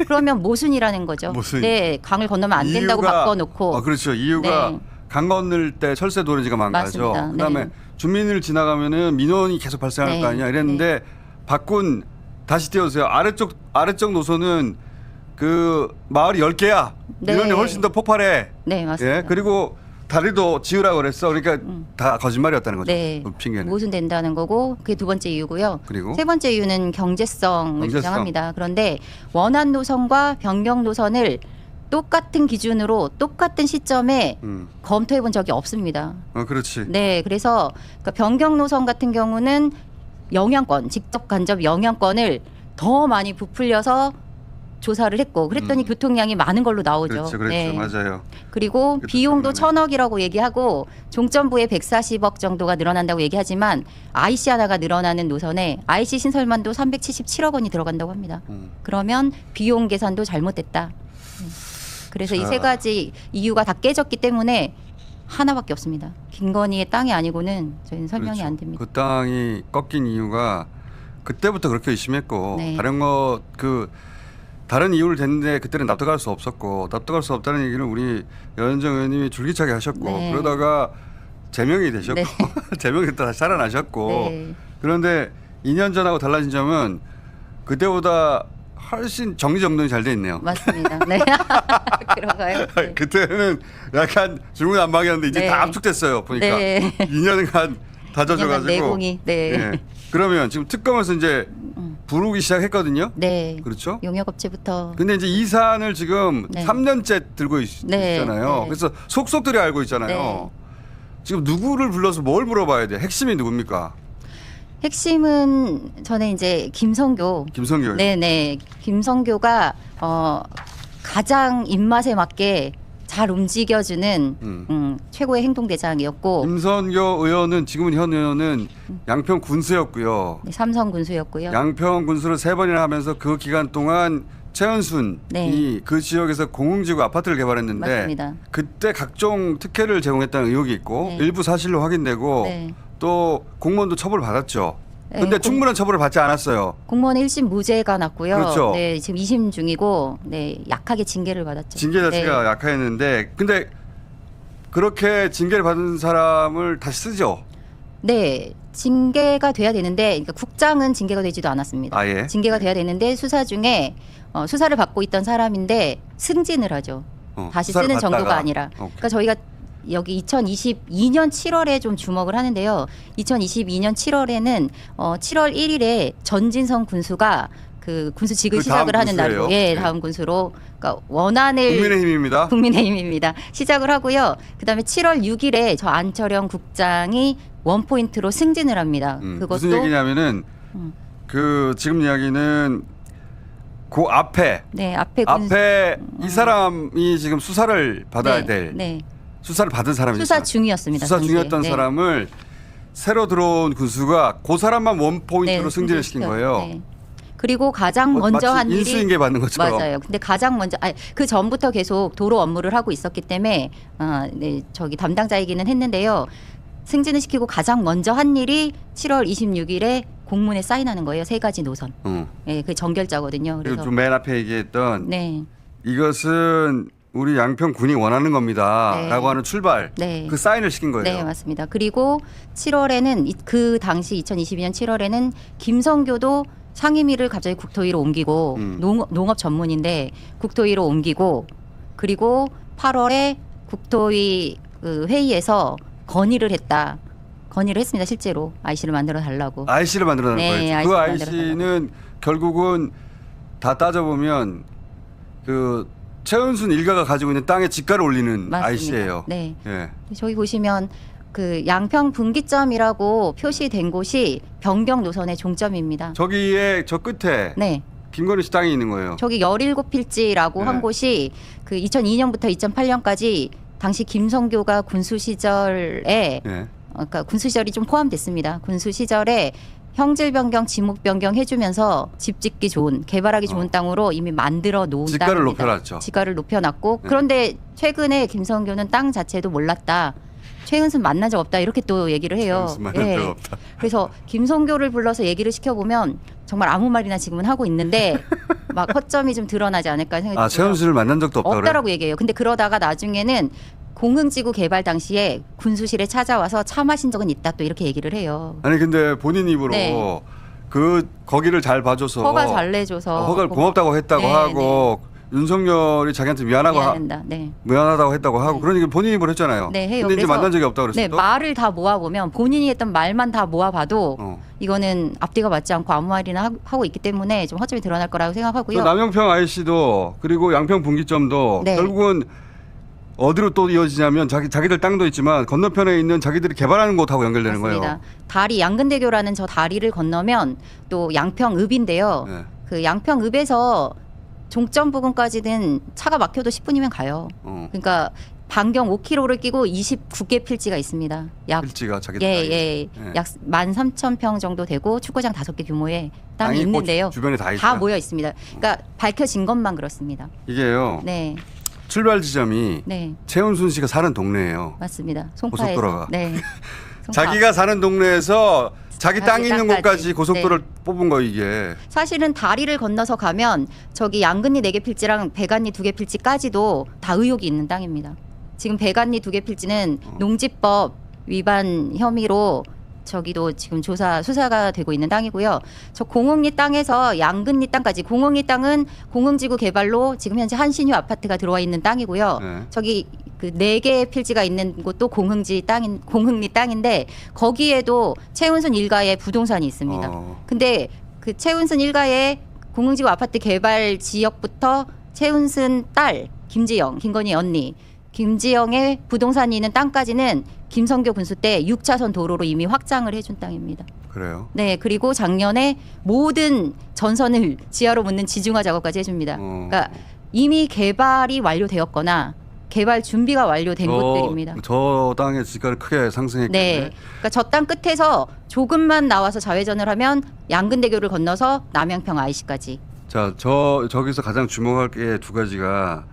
그러면 모순이라는 거죠. 모순. 네, 강을 건너면 안 된다고 바꿔놓고. 그렇죠. 이유가 네. 강 건널 때 철새 도래지가 망가져. 맞습니다. 그다음에 네. 주민을 지나가면은 민원이 계속 발생할 네. 거 아니야. 이랬는데 바꾼 다시 띄워주세요. 아래쪽 노선은 그 마을이 10개야. 네. 민원이 훨씬 더 폭발해. 네, 맞습니다. 예. 그리고 다리도 지으라고 그랬어. 그러니까 다 거짓말이었다는 거죠. 네, 그 핑계는. 모순된다는 거고 그게 두 번째 이유고요. 그리고 세 번째 이유는 경제성을 경제성. 주장합니다. 그런데 원안 노선과 변경 노선을 똑같은 기준으로 똑같은 시점에 검토해 본 적이 없습니다. 그렇지. 네, 그래서 그러니까 변경 노선 같은 경우는 영향권, 직접 간접 영향권을 더 많이 부풀려서 조사를 했고 그랬더니 교통량이 많은 걸로 나오죠. 그렇죠. 네. 맞아요. 그리고 그것도 비용도 그러네. 1,000억이라고 얘기하고 종점부에 140억 정도가 늘어난다고 얘기하지만 IC 하나가 늘어나는 노선에 IC 신설만도 377억 원이 들어간다고 합니다. 그러면 비용 계산도 잘못됐다. 그래서 이 3가지 이유가 다 깨졌기 때문에 하나밖에 없습니다. 김건희의 땅이 아니고는 저희는 설명이 그렇죠. 안 됩니다. 그 땅이 꺾인 이유가 그때부터 그렇게 의심했고 네. 다른 이유를 댔는데 그때는 납득할 수 없었고 납득할 수 없다는 얘기는 우리 여현정 의원님이 줄기차게 하셨고 네. 그러다가 제명이 되셨고 네. 제명이 다시 살아나셨고 네. 그런데 2년 전하고 달라진 점은 그때보다 훨씬 정리정돈이 잘 돼 있네요. 맞습니다. 네. 그런가요? 네. 그때는 약간 중구난방이었는데 이제 네. 다 압축됐어요. 보니까 네. 2년간 다져져가지고. 내공이. 네. 예. 그러면 지금 특검에서 이제 부르기 시작했거든요. 네. 그렇죠? 용역업체부터. 근데 이제 이 사안을 지금 네. 3년째 들고 네. 있잖아요. 네. 그래서 속속들이 알고 있잖아요. 네. 지금 누구를 불러서 뭘 물어봐야 돼? 핵심이 누굽니까? 핵심은 저는 이제 김성교. 김성교. 네네. 김성교가 가장 입맛에 맞게 잘 움직여주는 최고의 행동대장이었고 김선교 의원은 지금은 현 의원은 양평 군수였고요. 네, 삼성 군수였고요. 양평 군수를 3번이나 하면서 그 기간 동안 최은순이 네. 그 지역에서 공흥지구 아파트를 개발했는데 맞습니다. 그때 각종 특혜를 제공했다는 의혹이 있고 네. 일부 사실로 확인되고 네. 또 공무원도 처벌을 받았죠. 네, 근데 충분한 처벌을 받지 않았어요. 공무원 1심 무죄가 났고요. 그렇죠. 네, 지금 2심 중이고 네, 약하게 징계를 받았죠. 징계 자체가 네. 약했는데 근데 그렇게 징계를 받은 사람을 다시 쓰죠. 네, 징계가 돼야 되는데 그러니까 국장은 징계가 되지도 않았습니다. 아예. 징계가 돼야 되는데 수사 중에 수사를 받고 있던 사람인데 승진을 하죠. 다시 수사를 쓰는 정도가 받다가. 아니라. 오케이. 그러니까 저희가 여기 2022년 7월에 좀 주목을 하는데요. 2022년 7월에는 7월 1일에 전진성 군수가 그 군수직을 그 다음 시작을 하는 군수예요? 날이고, 예, 네. 다음 군수로 그러니까 원안을 국민의힘입니다. 국민의힘입니다. 시작을 하고요. 그다음에 7월 6일에 저 안철영 국장이 원 포인트로 승진을 합니다. 그것도 무슨 얘기냐면은 그 지금 이야기는 그 앞에 네, 앞에 이 사람이 지금 수사를 받아야 네, 될 네. 수사를 받은 사람이죠. 수사 중이었습니다. 수사 당시에. 중이었던 네. 사람을 새로 들어온 군수가 그 사람만 원 포인트로 네, 승진을 시킨 거예요. 네. 그리고 가장 먼저 마치 한 일이 인수인계 받는 것처럼. 맞아요. 근데 가장 먼저 그 전부터 계속 도로 업무를 하고 있었기 때문에 네, 저기 담당자이기는 했는데요. 승진을 시키고 가장 먼저 한 일이 7월 26일에 공문에 사인하는 거예요. 3가지 노선. 네, 그 전결자거든요. 그리고 그래서 좀 맨 앞에 얘기했던 네. 이것은 우리 양평 군이 원하는 겁니다라고 네. 하는 출발 네. 그 사인을 시킨 거예요. 네, 맞습니다. 그리고 7월에는 그 당시 2022년 7월에는 김성교도 상임위를 갑자기 국토위로 옮기고 농업 전문인데 국토위로 옮기고 그리고 8월에 국토위 그 회의에서 건의를 했습니다. 실제로 IC를 만들어 달라고. IC를 만들어내는 네, 거예요. 그 IC 를 IC는 결국은 다 따져보면 그 최은순 일가가 가지고 있는 땅에 지가를 올리는 맞습니다. IC예요. 네. 예. 저기 보시면 그 양평 분기점이라고 표시된 곳이 변경 노선의 종점입니다. 저기에 저 끝에 네. 김건희 씨 땅이 있는 거예요. 저기 17필지라고 네. 한 곳이 그 2002년부터 2008년까지 당시 김성교가 군수 시절에 예. 그러니까 군수 시절이 좀 포함됐습니다. 군수 시절에 형질 변경, 지목 변경 해주면서 집 짓기 좋은, 개발하기 좋은 땅으로 이미 만들어 놓은 지가를 땅입니다. 높여놨죠. 지가를 높여놨고 네. 그런데 최근에 김성교는 땅 자체도 몰랐다. 최은순 만난 적 없다 이렇게 또 얘기를 해요. 최은순 만난 적 없다. 그래서 김성교를 불러서 얘기를 시켜보면 정말 아무 말이나 지금은 하고 있는데 막 허점이 좀 드러나지 않을까 생각이 들고요. 최은순을 만난 적도 없다 없다라고 그래요? 얘기해요. 근데 그러다가 나중에는 공흥지구 개발 당시에 군수실에 찾아와서 차 마신 적은 있다 또 이렇게 얘기를 해요. 아니 근데 본인 입으로 네. 그 거기를 잘 봐줘서 허가 잘 내줘서 허가를 고맙다고 했다고 네, 하고 윤석열이 자기한테 미안한다. 네. 미안하다고 했다고 하고 네. 그러니까 본인 입으로 했잖아요. 네, 해요. 근데 이제 그래서 만난 적이 없다고 그랬어요. 네, 말을 다 모아보면 본인이 했던 말만 다 모아봐도 이거는 앞뒤가 맞지 않고 아무 말이나 하고 있기 때문에 좀 허점이 드러날 거라고 생각하고요. 그 남영평 IC도 그리고 양평 분기점도 네. 결국은 어디로 또 이어지냐면 자기들 땅도 있지만 건너편에 있는 자기들이 개발하는 곳하고 연결되는 맞습니다. 거예요. 다리 양근대교라는 저 다리를 건너면 또 양평읍인데요. 네. 그 양평읍에서 종점 부근까지는 차가 막혀도 10분이면 가요. 그러니까 반경 5km를 끼고 29개 필지가 있습니다. 약 필지가 자기들 땅이. 예. 약 13,000평 정도 되고 축구장 5개 규모의 땅이 땅이 있는데요. 주변에 다 다 있어요. 모여 있습니다. 그러니까 밝혀진 것만 그렇습니다. 이게요. 네. 출발 지점이 네. 최은순 씨가 사는 동네예요. 맞습니다. 송파에서. 고속도로가. 네. 송파. 자기가 사는 동네에서 자기 땅이 있는 땅까지. 곳까지 고속도로를 네. 뽑은 거 이게. 사실은 다리를 건너서 가면 저기 양근리 4개 필지랑 배간리 2개 필지까지도 다 의혹이 있는 땅입니다. 지금 배간리 2개 필지는 농지법 위반 혐의로 저기도 지금 수사가 되고 있는 땅이고요. 저 공흥리 땅에서 양근리 땅까지 공흥리 땅은 공흥지구 개발로 지금 현재 한신유 아파트가 들어와 있는 땅이고요. 네. 저기 그 4개의 필지가 있는 곳도 공흥리 땅인데 거기에도 최은순 일가의 부동산이 있습니다. 근데 그 최은순 일가의 공흥지구 아파트 개발 지역부터 최은순 딸 김건희 언니 김지영의 부동산이 있는 땅까지는 김성교 군수 때 6차선 도로로 이미 확장을 해준 땅입니다. 그래요. 네, 그리고 작년에 모든 전선을 지하로 묻는 지중화 작업까지 해줍니다. 그러니까 이미 개발이 완료되었거나 개발 준비가 완료된 곳들입니다. 저 땅의 지가를 크게 상승했겠네. 네, 그러니까 저 땅 끝에서 조금만 나와서 좌회전을 하면 양근대교를 건너서 남양평 IC까지. 자, 저기서 가장 주목할 게 두 가지가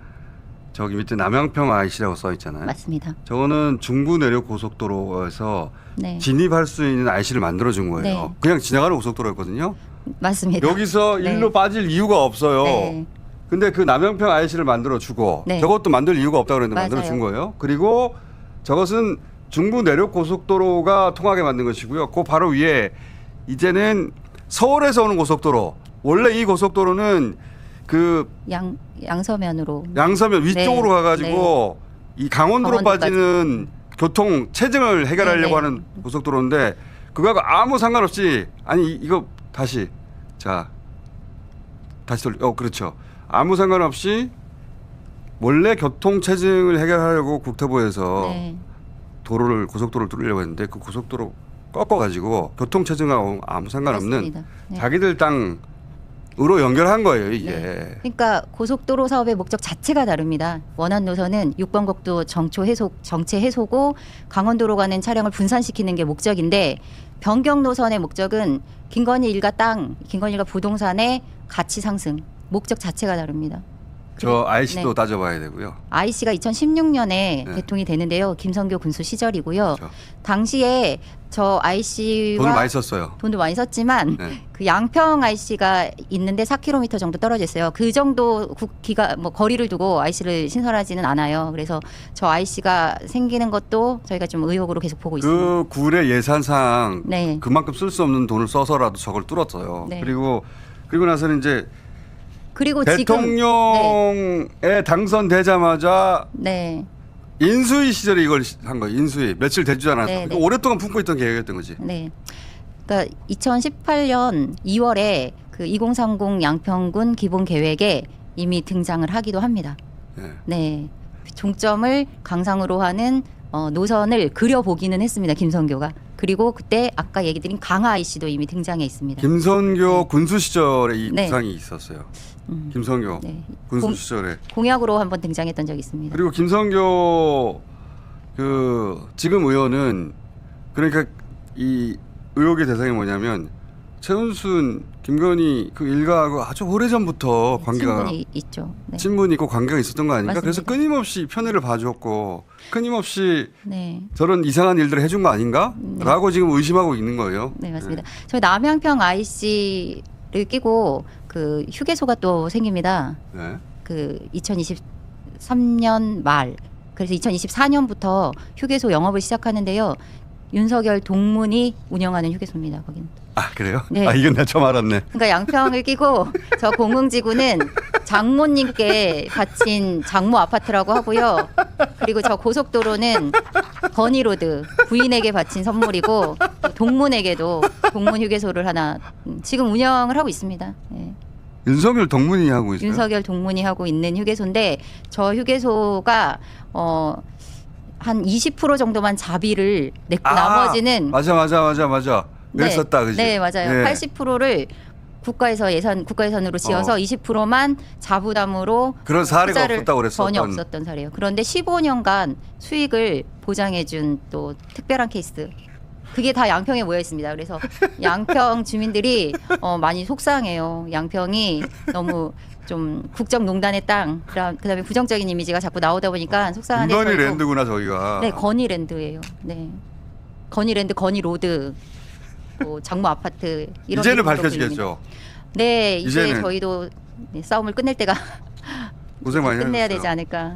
저기 밑에 남양평 IC라고 써 있잖아요. 맞습니다. 저거는 중부 내륙 고속도로에서 네, 진입할 수 있는 IC를 만들어 준 거예요. 네. 그냥 지나가는 고속도로였거든요. 맞습니다. 여기서 네. 일로 빠질 이유가 없어요. 네. 근데 그 남양평 IC를 만들어 주고 네. 저것도 만들 이유가 없다고 그랬는데 맞아요. 만들어 준 거예요. 그리고 저것은 중부 내륙 고속도로가 통하게 만든 것이고요. 그 바로 위에 이제는 서울에서 오는 고속도로. 원래 이 고속도로는 그 양서면으로 양서면 위쪽으로 네. 가가지고 이 강원도로 강원도까지. 빠지는 교통 체증을 해결하려고 네. 하는 고속도로인데 그거하고 아무 상관없이 아니 이거 다시 돌려 그렇죠. 아무 상관없이 원래 교통 체증을 해결하려고 국토부에서 네. 고속도로를 뚫으려고 했는데 그 고속도로 꺾어가지고 교통 체증하고 아무 상관없는 맞습니다. 네. 자기들 땅으로 연결한 거예요 이게. 네. 그러니까 고속도로 사업의 목적 자체가 다릅니다. 원안 노선은 6번 국도 정체 해소고 강원도로 가는 차량을 분산시키는 게 목적인데 변경 노선의 목적은 김건희 일가 부동산의 가치 상승, 목적 자체가 다릅니다. 저 IC도 네. 따져봐야 되고요. IC가 2016년에 네. 개통이 되는데요. 김성교 군수 시절이고요. 그렇죠. 당시에 저 IC와 돈을 많이 썼어요. 돈도 많이 썼지만 네. 그 양평 IC가 있는데 4km 정도 떨어져 있어요. 그 정도 거리를 두고 IC를 신설하지는 않아요. 그래서 저 IC가 생기는 것도 저희가 좀 의혹으로 계속 보고 있습니다. 그 굴의 예산상 네. 그만큼 쓸 수 없는 돈을 써서라도 저걸 뚫었어요. 네. 그리고 나서는 이제 그리고 대통령에 당선되자마자 네. 인수위 시절에 이걸 한 거예요. 인수위 며칠 되지 않았어. 네, 네. 오랫동안 품고 있던 계획이었던 거지. 네. 그러니까 2018년 2월에 그 2030 양평군 기본 계획에 이미 등장을 하기도 합니다. 네. 네. 종점을 강상으로 하는 노선을 그려보기는 했습니다. 김성교가. 그리고 그때 아까 얘기 드린 강화 IC도 이미 등장해 있습니다. 김선교 군수 시절에 이 네. 구상이 있었어요. 음. 김선교 네. 군수 시절에. 공약으로 한번 등장했던 적이 있습니다. 그리고 김선교 지금 의원은 그러니까 이 의혹의 대상이 뭐냐면 최은순, 김건희 그 일가하고 아주 오래전부터 관계가 친분이 있죠. 네. 친분이 있고 관계가 있었던 거 아닌가? 맞습니다. 그래서 끊임없이 편애를 봐줬고 끊임없이 네. 저런 이상한 일들을 해준 거 아닌가? 네. 라고 지금 의심하고 있는 거예요. 네, 맞습니다. 저희 남양평 IC를 끼고 그 휴게소가 또 생깁니다. 네. 그 2023년 말 그래서 2024년부터 휴게소 영업을 시작하는데요. 윤석열 동문이 운영하는 휴게소입니다. 거기는. 아 그래요? 네. 아 이건 나 처음 알았네. 그러니까 양평을 끼고 저 공흥지구는 장모님께 바친 장모 아파트라고 하고요. 그리고 저 고속도로는 건의로드 부인에게 바친 선물이고 또 동문에게도 동문 휴게소를 하나 지금 운영을 하고 있습니다. 네. 윤석열 동문이 하고 있어요. 윤석열 동문이 하고 있는 휴게소인데 저 휴게소가 한 20% 정도만 자비를 냈고 나머지는 맞아. 그랬었다, 그지? 네, 맞아요. 네. 80%를 국가예산으로 지어서 20%만 자부담으로 그런 사례가 투자를 없었다고 그랬었던. 전혀 없었던 사례예요. 그런데 15년간 수익을 보장해준 또 특별한 케이스. 그게 다 양평에 모여 있습니다. 그래서 양평 주민들이 많이 속상해요. 양평이 너무 좀 국정농단의 땅, 그다음에 부정적인 이미지가 자꾸 나오다 보니까 속상한데 김건희 저희도 랜드구나 저기가. 네, 건의랜드예요. 네, 건의랜드, 건의로드, 뭐 장모 아파트 이런 이제는 이름으로 밝혀지겠죠. 불립니다. 네, 이제 이제는. 저희도 싸움을 끝낼 때가 고생 많이 끝내야 하셨어요. 되지 않을까.